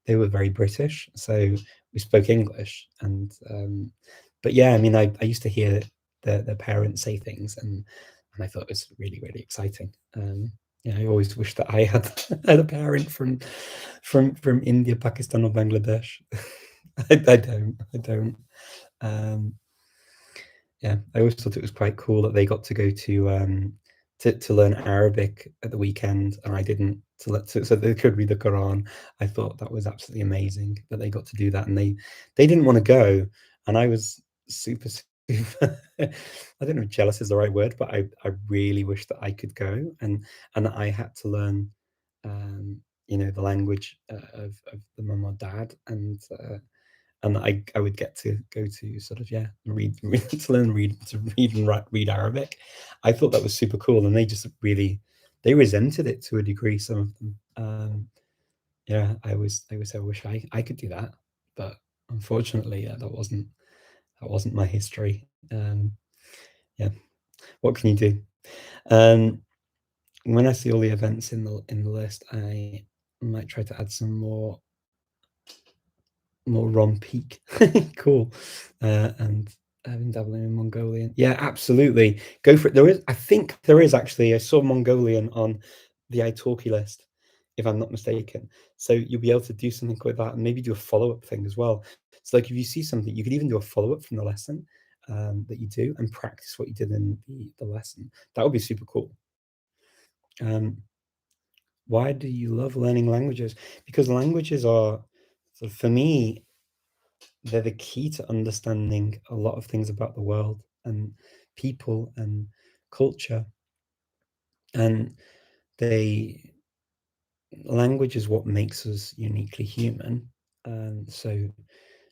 they were very British, so we spoke English. And but yeah, I mean I used to hear their parents say things, and I thought it was really, really exciting. Yeah, I always wish that I had had a parent from India, Pakistan, or Bangladesh. I don't. Um, yeah, I always thought it was quite cool that they got to go to learn Arabic at the weekend, and I didn't. So they could read the Quran. I thought that was absolutely amazing that they got to do that, and they didn't want to go, and I was super. I don't know if jealous is the right word, but I really wish that I could go, and I had to learn, the language of the mum or dad, and and I would get to go to sort of read to learn read and read Arabic. I thought that was super cool, and they just really they resented it to a degree. Some of them, yeah. I wish I could do that, but unfortunately, that wasn't my history. Yeah, what can you do? When I see all the events in the list, I might try to add some more Ron Peak. Cool. And having dabbling in Mongolian. Yeah, absolutely. Go for it. I think there is actually. I saw Mongolian on the italki list, if I'm not mistaken. So you'll be able to do something with that and maybe do a follow-up thing as well. So like if you see something, you could even do a follow-up from the lesson that you do and practice what you did in the lesson. That would be super cool. Why do you love learning languages? Because languages are, for me, they're the key to understanding a lot of things about the world and people and culture. And language is what makes us uniquely human. And so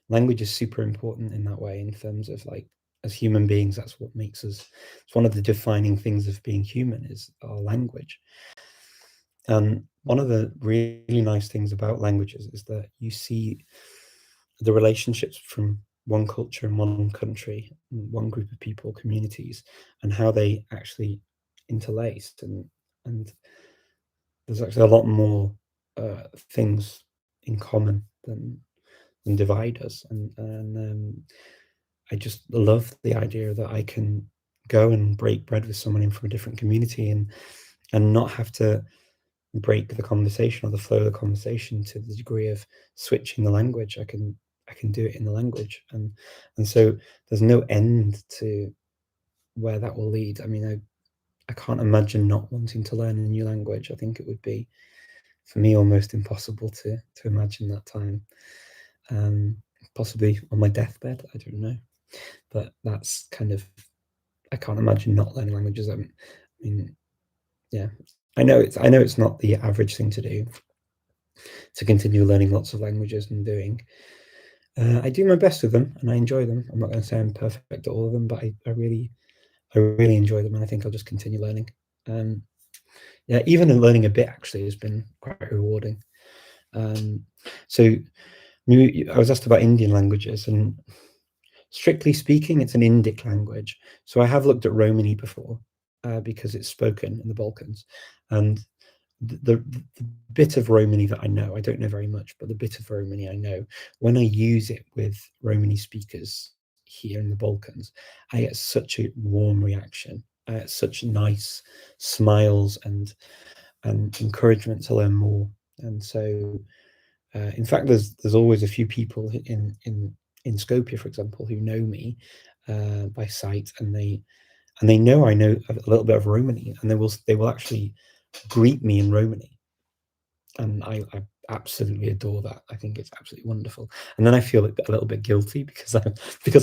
language is super important in that way, in terms of like, as human beings, that's what makes us, it's one of the defining things of being human is our language. And one of the really nice things about languages is that you see the relationships from one culture and one country, one group of people, communities, and how they actually interlaced. And there's actually a lot more things in common than divide us. And I just love the idea that I can go and break bread with someone from a different community and not have to break the conversation or the flow of the conversation to the degree of switching the language. I can do it in the language, and so there's no end to where that will lead. I mean, I can't imagine not wanting to learn a new language. I think it would be, for me, almost impossible to imagine that time. Possibly on my deathbed, I don't know, but that's kind of, I can't imagine not learning languages. I mean, yeah, I know it's not the average thing to do, to continue learning lots of languages and doing. I do my best with them and I enjoy them. I'm not going to say I'm perfect at all of them, but I really enjoy them, and I think I'll just continue learning. Yeah, even in learning a bit actually has been quite rewarding. So I was asked about Indian languages, and strictly speaking, it's an Indic language. So I have looked at Romani before because it's spoken in the Balkans, and the bit of Romani that I know, I don't know very much, but the bit of Romani I know, when I use it with Romani speakers here in the Balkans, I get such a warm reaction. I get such nice smiles and encouragement to learn more. And so, in fact, there's always a few people in Skopje, for example, who know me by sight, and they know I know a little bit of Romani, and they will actually greet me in Romani, and I absolutely adore that. I think it's absolutely wonderful, and then I feel a little bit guilty because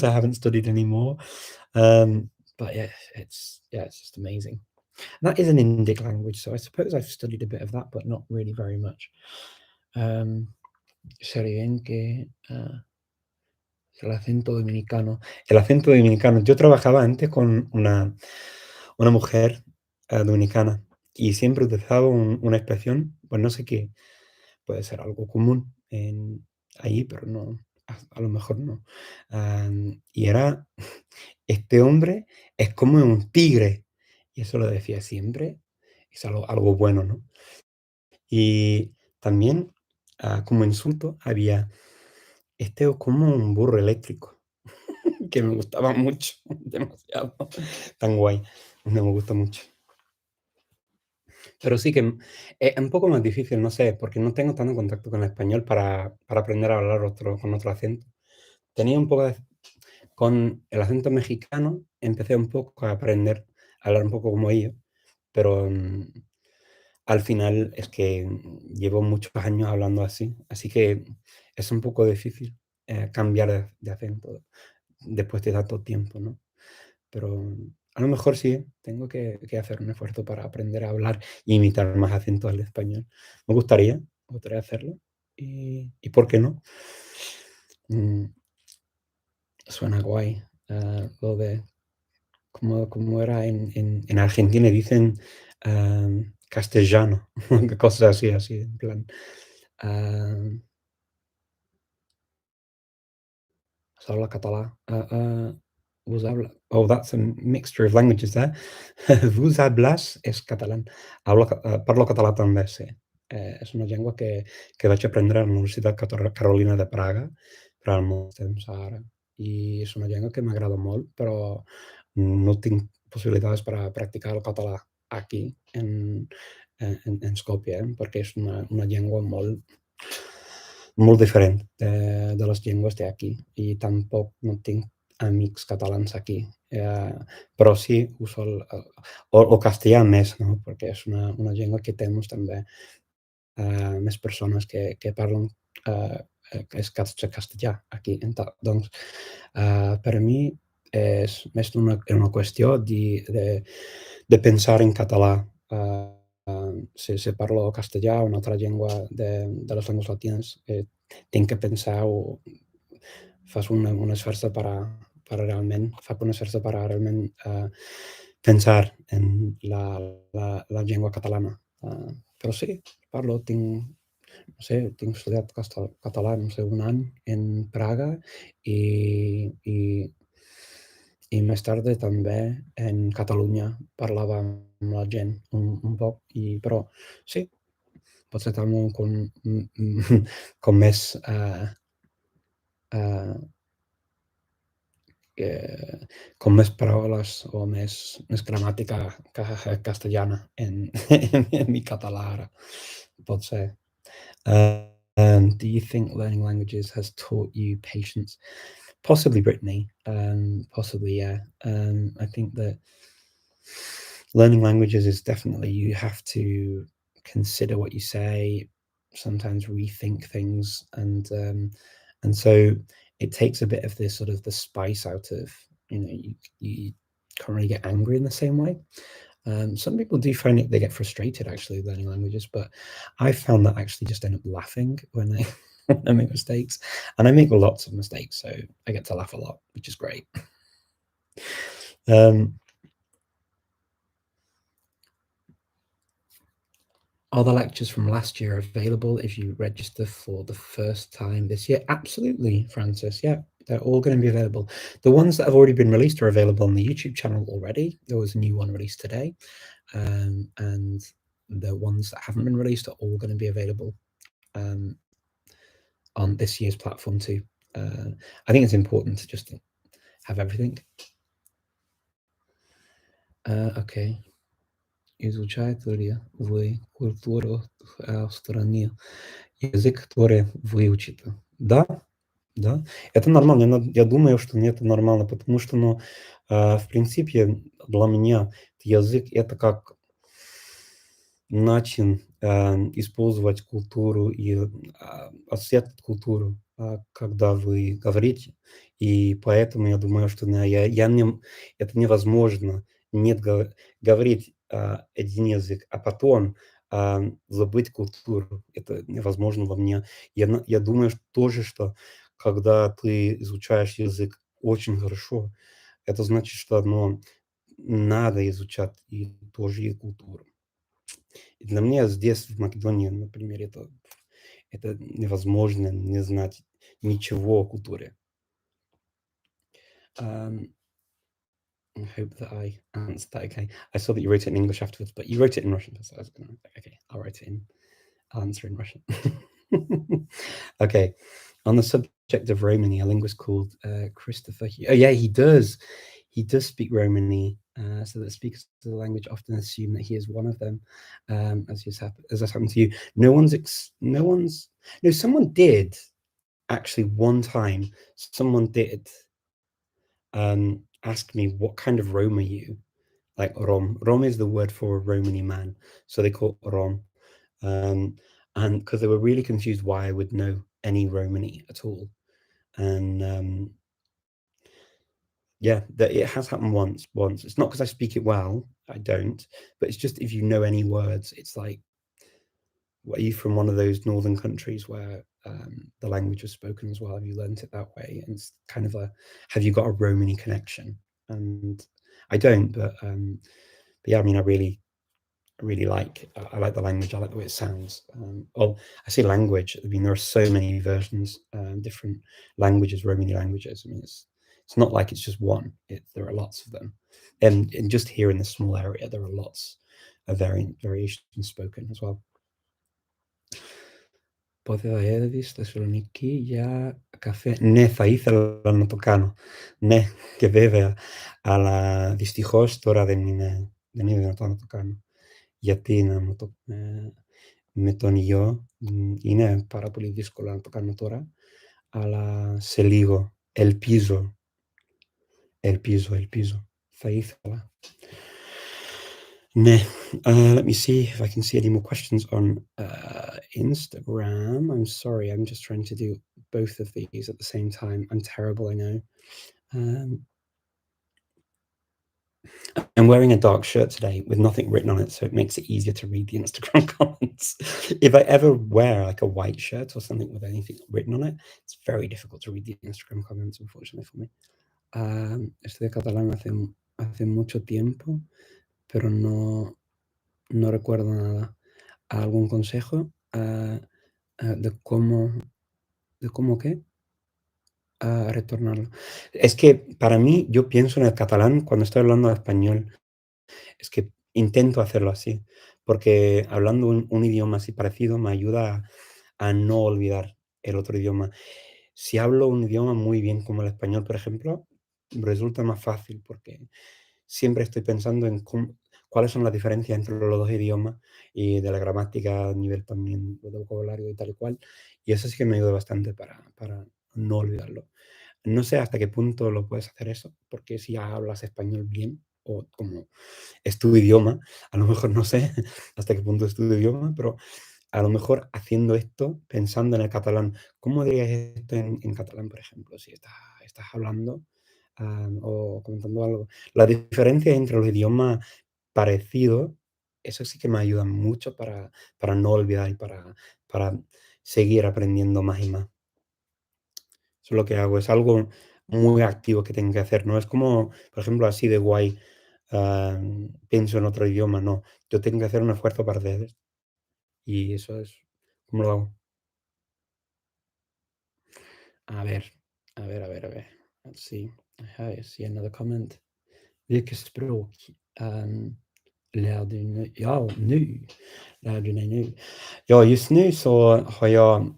I haven't studied anymore. But yeah, it's just amazing. And that is an Indic language, so I suppose I've studied a bit of that, but not really very much. El acento dominicano. El acento dominicano. Yo trabajaba antes con una mujer dominicana y siempre utilizaba una expresión, pues no sé qué, puede ser algo común ahí, pero no, a lo mejor no. Y era, este hombre es como un tigre, y eso lo decía siempre, es algo bueno, ¿no? Y también, como insulto, había, este es como un burro eléctrico, que me gustaba mucho, demasiado, tan guay, me gusta mucho. Pero sí que es un poco más difícil, no sé, porque no tengo tanto contacto con el español para aprender a hablar con otro acento. Tenía un poco con el acento mexicano, empecé un poco a aprender a hablar un poco como ellos, pero al final es que llevo muchos años hablando así que es un poco difícil cambiar de acento después de tanto tiempo, ¿no? Pero a lo mejor sí, tengo que hacer un esfuerzo para aprender a hablar e imitar más acentos del español. Me gustaría hacerlo y ¿por qué no? Mm, suena guay. Lo de como era en Argentina, dicen castellano, cosas así, en plan. Um, se habla català. Vos habla oh, that's a mixture of languages there. Vos hablas és catalán. Parlo català també, sí. És una llengua que vaig aprendre a la Universitat Carolina de Praga durant molt temps ara. I és una llengua que m'agrada molt, però no tinc possibilitats per a practicar el català aquí en Skopje, perquè és una llengua molt diferent de les llengües d'aquí i tampoc no tinc amics catalans aquí. Però sí uso o castellà més, no? Perquè és una llengua que temos també més persones que parlen és castellà aquí. Doncs, per a mi és més una qüestió de pensar en català. Si parlo castellà o una altra llengua de les llengües latines, tinc que pensar o fas un esforç faig un esforç per a realment pensar en la llengua catalana. Però sí, parlo, no sé, tinc estudiat català, no sé, un any en Praga i més tard també en Catalunya parlava amb la gent un poc, però sí, potser també com més com més paraules o més gramàtica castellana en mi català ara, potser. Do you think learning languages has taught you patience? Possibly, Brittany. Possibly, yeah. I think that learning languages is definitely you have to consider what you say, sometimes rethink things, and so it takes a bit of this sort of the spice out of you can't really get angry in the same way. Some people do find it they get frustrated actually learning languages, but I found that actually just end up laughing when I when I make mistakes, and I make lots of mistakes, so I get to laugh a lot, which is great. Are the lectures from last year available if you register for the first time this year? Absolutely, Francis. Yeah, they're all going to be available. The ones that have already been released are available on the YouTube channel already. There was a new one released today. And the ones that haven't been released are all going to be available on this year's platform too. I think it's important to just have everything. Okay. Изучает ли вы культуру страны, язык, который выучит? Да, да. Это нормально. Я думаю, что это нормально, потому что, в принципе, для меня язык- это как начин использовать культуру и освятить культуру, когда вы говорите. И поэтому я думаю, что это невозможно нет говорить один язык, а потом забыть культуру. Это невозможно во мне. Я думаю тоже, что когда ты изучаешь язык очень хорошо, это значит, что надо изучать и тоже и культуру. И для меня здесь, в Македонии, например, это невозможно не знать ничего о культуре. I hope that I answered that okay. I saw that you wrote it in English afterwards, but you wrote it in Russian, so I was going to okay, I'll write it I'll answer in Russian. Okay. On the subject of Romany, a linguist called Christopher. Oh, yeah, he does. He does speak Romany, so that speakers of the language often assume that he is one of them, as has happened to you. No, someone did actually one time. Someone did ask me, what kind of Rom are you? Like Rom. Rom is the word for Romany man, so they call it Rom. And because they were really confused why I would know any Romany at all. And yeah, it has happened once. It's not because I speak it well, I don't, but it's just if you know any words, it's like, are you from one of those northern countries where the language was spoken as well? Have you learnt it that way? And it's kind of have you got a Romany connection? And I don't, but yeah, I mean, I really like the language. I like the way it sounds. Well, I say language. I mean, there are so many versions, different languages, Romani languages. I mean, it's not like it's just one. There are lots of them, and just here in this small area, there are lots of variations spoken as well. Πότε θα έδεις στη Θεσσαλονίκη για καφέ? Ναι, θα ήθελα να το κάνω. Ναι, και βέβαια. Αλλά δυστυχώς τώρα δεν είναι δυνατόν να το κάνω. Γιατί με τον ιό είναι πάρα πολύ δύσκολο να το κάνω τώρα. Αλλά σε λίγο. Ελπίζω. Θα ήθελα. Ναι. Let me see if I can see any more questions on Instagram. I'm sorry, I'm just trying to do both of these at the same time. I'm terrible, I know. I'm wearing a dark shirt today with nothing written on it, so it makes it easier to read the Instagram comments. If I ever wear like a white shirt or something with anything written on it, it's very difficult to read the Instagram comments, unfortunately for me. Estudié catalán hace mucho tiempo, pero no recuerdo nada. ¿Algún consejo de cómo qué? Retornarlo. Es que para mí, yo pienso en el catalán cuando estoy hablando español. Es que intento hacerlo así, porque hablando un idioma así parecido me ayuda a no olvidar el otro idioma. Si hablo un idioma muy bien como el español, por ejemplo, resulta más fácil porque siempre estoy pensando en cuáles son las diferencias entre los dos idiomas y de la gramática a nivel también de vocabulario y tal y cual. Y eso sí que me ayuda bastante para no olvidarlo. No sé hasta qué punto lo puedes hacer eso, porque si ya hablas español bien o como es tu idioma, a lo mejor no sé hasta qué punto es tu idioma, pero a lo mejor haciendo esto, pensando en el catalán, ¿cómo dirías esto en catalán, por ejemplo? Si estás hablando o comentando algo. La diferencia entre los idiomas parecidos, eso sí que me ayuda mucho para no olvidar y para seguir aprendiendo más y más. Eso es lo que hago, es algo muy activo que tengo que hacer, no es como, por ejemplo, así de guay, pienso en otro idioma, no. Yo tengo que hacer un esfuerzo para hacer esto. Y eso es como lo hago. A ver, a ver. Let's see. I see another comment. Vilket språk lär du nu? Ja, nu. Lär du dig nu? Ja, just nu så har jag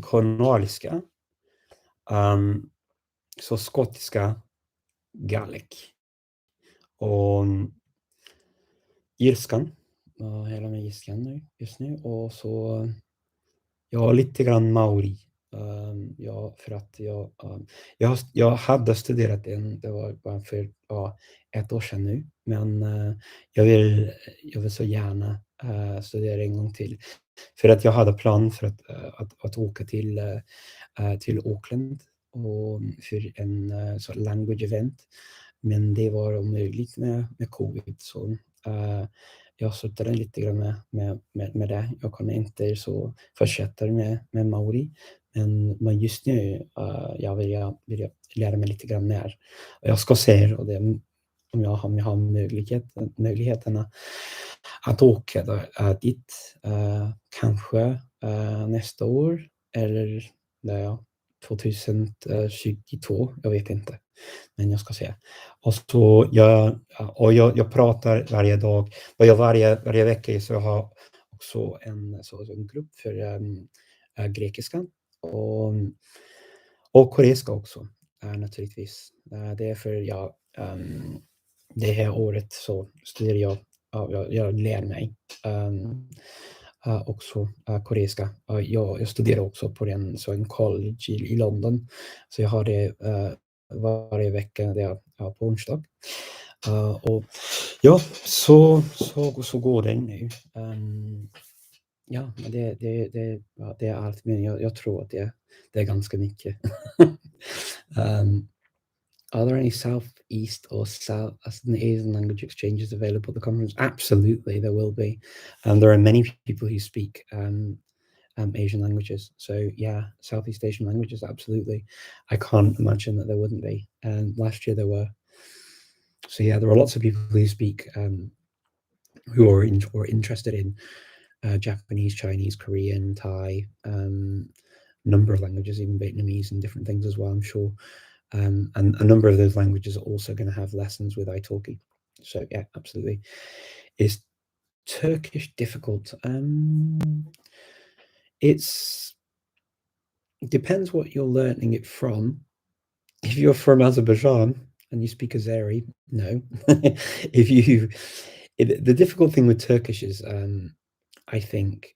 kornwaliska, så skottiska, Gaelic och irskan. Hela med irskan nu, just nu. Och så, ja, lite grann maori. Ja, för att jag hade studerat den, det var bara för ett år sedan nu, men jag vill så gärna studera en gång till. För att jag hade plan för att åka till Auckland och för en så language event, men det var omöjligt med covid, så jag slutade lite grann med det. Jag kunde inte så fortsätta med maori, men just nu jag vill lära mig lite grann mer. Och jag ska se och det, om jag har möjligheterna att åka dit, kanske nästa år eller 2022, jag vet inte. Men jag ska se. Och så jag pratar varje dag. Och varje vecka så jag har också en grupp för grekiskan och koreanska också, naturligtvis. Det är för det här året så studerar jag lär mig också koreanska. Jag studerar också på en college i London. Så jag har det varje vecka där på onsdag. Och ja, så går det nu. Ja, men det är allt, men jag tror att det är ganska mycket. Are there any Southeast or Asian language exchanges available at the conference? Absolutely, there will be. There are many people who speak Asian languages. So yeah, Southeast Asian languages, absolutely. I can't imagine that there wouldn't be. And last year there were. So yeah, there are lots of people who speak, who are interested in Japanese, Chinese, Korean, Thai, number of languages, even Vietnamese and different things as well, I'm sure. And a number of those languages are also going to have lessons with italki. So yeah, absolutely. Is Turkish difficult? It depends what you're learning it from. If you're from Azerbaijan and you speak Azeri, no. The difficult thing with Turkish is, I think,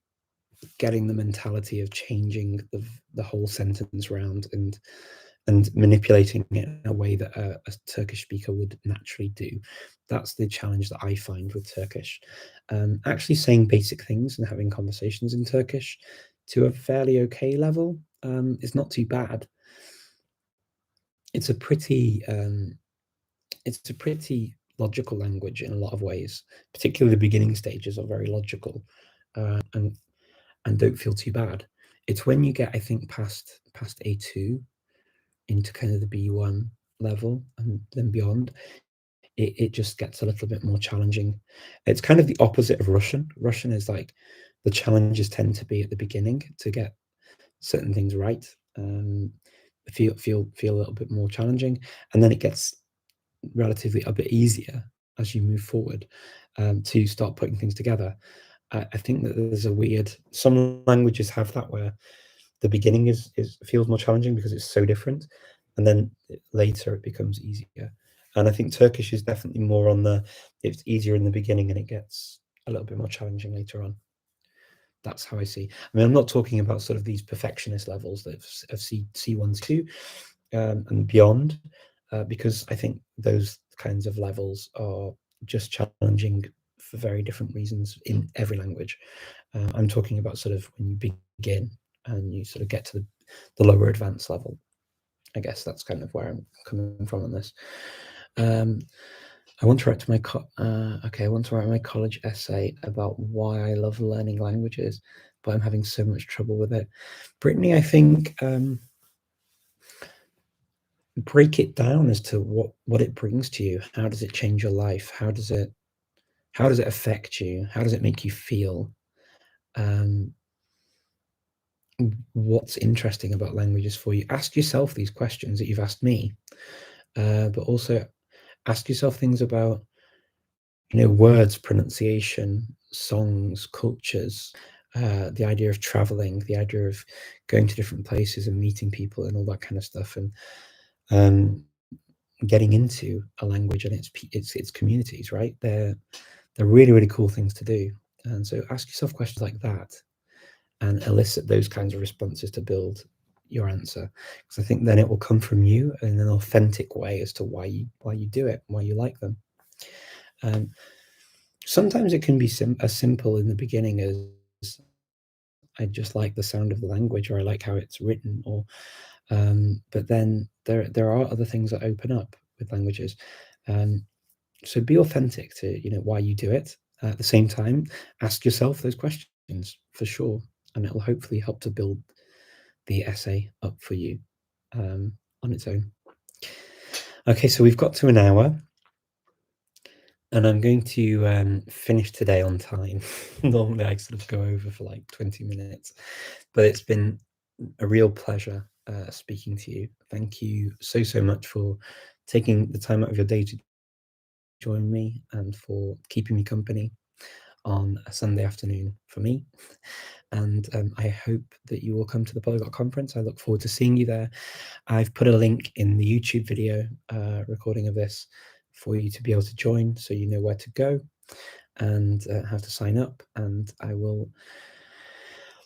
getting the mentality of changing the whole sentence round and manipulating it in a way that a Turkish speaker would naturally do. That's the challenge that I find with Turkish. Actually saying basic things and having conversations in Turkish to a fairly okay level is not too bad. It's a pretty logical language in a lot of ways. Particularly the beginning stages are very logical, and don't feel too bad. It's when you get, I think, past A2 into kind of the B1 level and then beyond, it just gets a little bit more challenging. It's kind of the opposite of Russian. Russian is like the challenges tend to be at the beginning to get certain things right, feel a little bit more challenging, and then it gets relatively a bit easier as you move forward, to start putting things together. I think that there's some languages have that where the beginning feels more challenging because it's so different, and then later it becomes easier. And I think Turkish is definitely more on it's easier in the beginning and it gets a little bit more challenging later on. That's how I see. I mean, I'm not talking about sort of these perfectionist levels of C1, C2, and beyond, because I think those kinds of levels are just challenging for very different reasons in every language. I'm talking about sort of when you begin and you sort of get to the lower advanced level. I guess that's kind of where I'm coming from on this. I want to write my college essay about why I love learning languages, but I'm having so much trouble with it. Brittany, I think, break it down as to what it brings to you. How does it change your life? How does it affect you? How does it make you feel? What's interesting about languages for you? Ask yourself these questions that you've asked me, but also ask yourself things about, words, pronunciation, songs, cultures, the idea of traveling, the idea of going to different places and meeting people and all that kind of stuff, and getting into a language and its communities, right? They're really, really cool things to do. And so ask yourself questions like that and elicit those kinds of responses to build your answer, because I think then it will come from you in an authentic way as to why you do it, why you like them. Sometimes it can be as simple in the beginning as I just like the sound of the language, or I like how it's written, or but then there are other things that open up with languages. So be authentic to why you do it. At the same time, ask yourself those questions for sure, and it will hopefully help to build the essay up for you on its own. Okay, so we've got to an hour, and I'm going to finish today on time. Normally I sort of go over for like 20 minutes, but it's been a real pleasure speaking to you. Thank you so much for taking the time out of your day to join me and for keeping me company on a Sunday afternoon for me. And I hope that you will come to the Polyglot Conference. I look forward to seeing you there. I've put a link in the YouTube video recording of this for you to be able to join, so you know where to go and how to sign up. And I will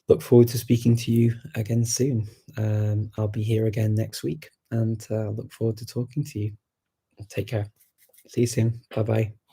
look forward to speaking to you again soon. I'll be here again next week, and look forward to talking to you. Take care. See you soon. Bye-bye.